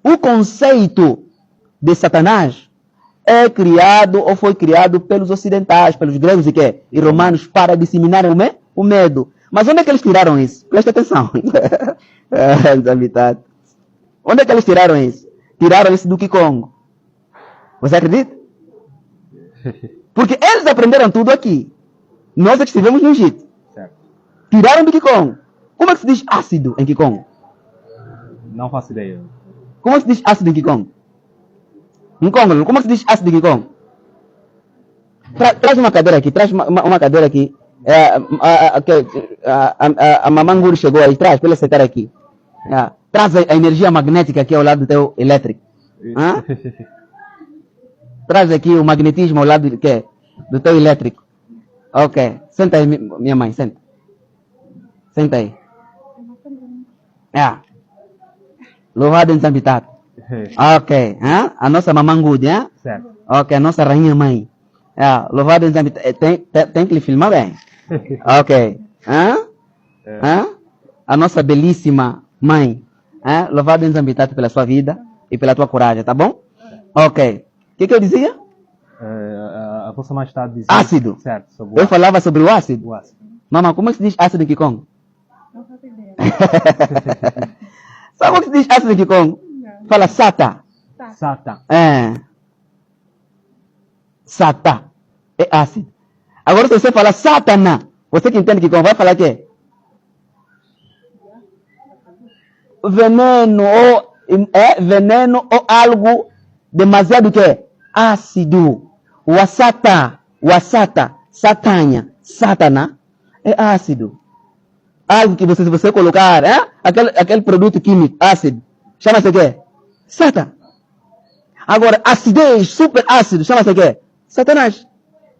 O conceito de Satanás é criado ou foi criado pelos ocidentais, pelos gregos e romanos para disseminar o medo. Mas onde é que eles tiraram isso? Presta atenção. Onde é que eles tiraram isso? Tiraram isso do Kikongo. Você acredita? Porque eles aprenderam tudo aqui. Nós é que estivemos no Egito. Certo. Tiraram do Kikongo. Como é que se diz ácido em Kikongo? Não faço ideia. Como é que se diz ácido em Kikongo? Em Congo, como é que se diz ácido em Kikongo? Traz uma cadeira aqui, traz uma cadeira aqui. A mamanguru chegou aí, traz, para ele sentar aqui. Traz a energia magnética aqui ao lado do teu elétrico. Traz aqui o magnetismo ao lado do teu elétrico. Ok. Senta aí, minha mãe, senta. Senta aí. Louvado em Zambitato. Ok. A nossa mamanguru, Certo. Ok, a nossa rainha mãe. Louvado em Zambitato. Tem que lhe filmar bem. Ok. A nossa belíssima mãe. Louvado em Zambitato pela sua vida e pela tua coragem, tá bom? Ok. O que eu dizia? A Vossa Majestade dizia... Ácido. Certo. Sobre Eu falava sobre o ácido. o ácido. Mamãe, como é que se diz ácido em Kikongo? Não faço ideia. Sabe como é que se diz ácido em Kikongo? Fala sata. Sata. Sata. É ácido. Agora se você falar satana, você que entende Kikongo vai falar o quê? Veneno ou algo demasiado ácido. Wasata, satanha, satana é ácido. Algo que você colocar, aquele produto químico ácido, chama-se Sata. Agora, acidez, super ácido, chama-se Satanás.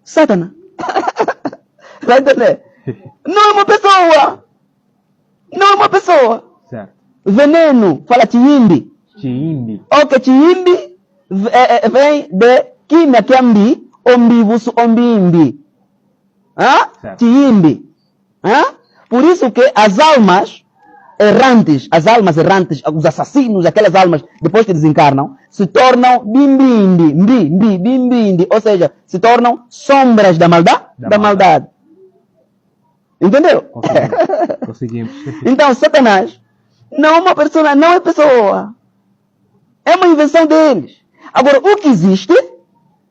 Satana. Vai entender? Não é uma pessoa. Não é uma pessoa. Certo. Veneno, fala tiimbi. Chiimbi. Ok, tiimbi vem de quina kiambi, ombibusu ombimbi. Certo. Tiimbi. Por isso que as almas errantes, os assassinos, aquelas almas, depois que desencarnam, se tornam bimbindi, ou seja, se tornam sombras da maldade. Entendeu? Conseguimos. Então, Satanás não é uma pessoa, não é pessoa. É uma invenção deles. Agora, o que existe,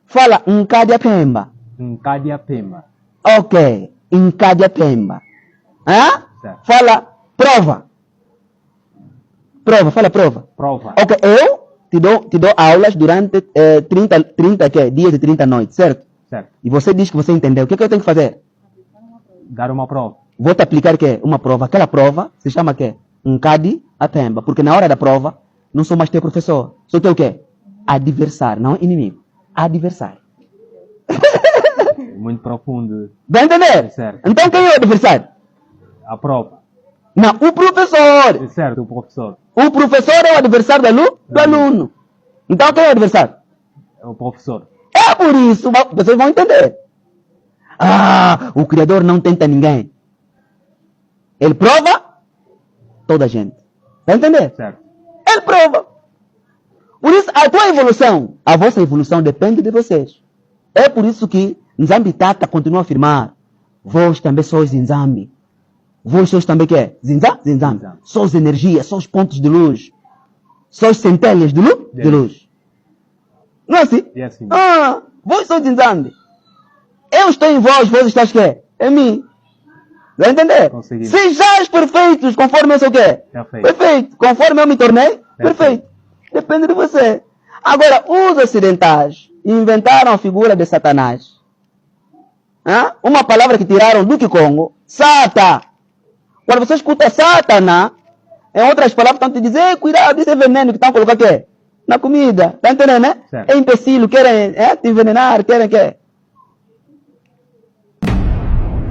fala Nkadia Pemba. Nkadia Pemba. Ok, Nkadia Pemba. Certo. Fala prova. Fala prova. Prova. Ok, eu te dou aulas durante 30 dias e 30 noites, certo? Certo. E você diz que você entendeu. O que eu tenho que fazer? Dar uma prova. Vou te aplicar uma prova. Aquela prova se chama Nkadi Apemba. Porque na hora da prova, não sou mais teu professor. Sou teu adversário, não inimigo. Adversário. Muito profundo. Vai entender? Certo. Então quem é o adversário? A prova. Não, o professor. Certo, o professor. O professor é o adversário do aluno. Então quem é o adversário? É o professor. É por isso, vocês vão entender. O Criador não tenta ninguém. Ele prova toda a gente. Vai entender? Certo. Ele prova. Por isso, a tua evolução, a vossa evolução depende de vocês. É por isso que Nzambi Tata continua a afirmar: vós também sois Nzambi. Vós sois também Zinzambi. Sois energia, sois pontos de luz. Sois centelhas de luz. Não é assim? É assim. Vós sois Zinzambi. Eu estou em vós, vós estás em mim. Vai entender? Conseguimos. Sejais perfeitos, conforme eu sou Perfeito. Conforme eu me tornei perfeito. Depende de você. Agora, os ocidentais inventaram a figura de Satanás. Uma palavra que tiraram do Kikongo, Sata. Quando você escuta Satana, em outras palavras estão te dizendo, cuidado, isso é veneno que estão colocando na comida. Tá entendendo, né? Certo. É imbecil, querem te envenenar, querem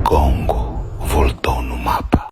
Congo voltou no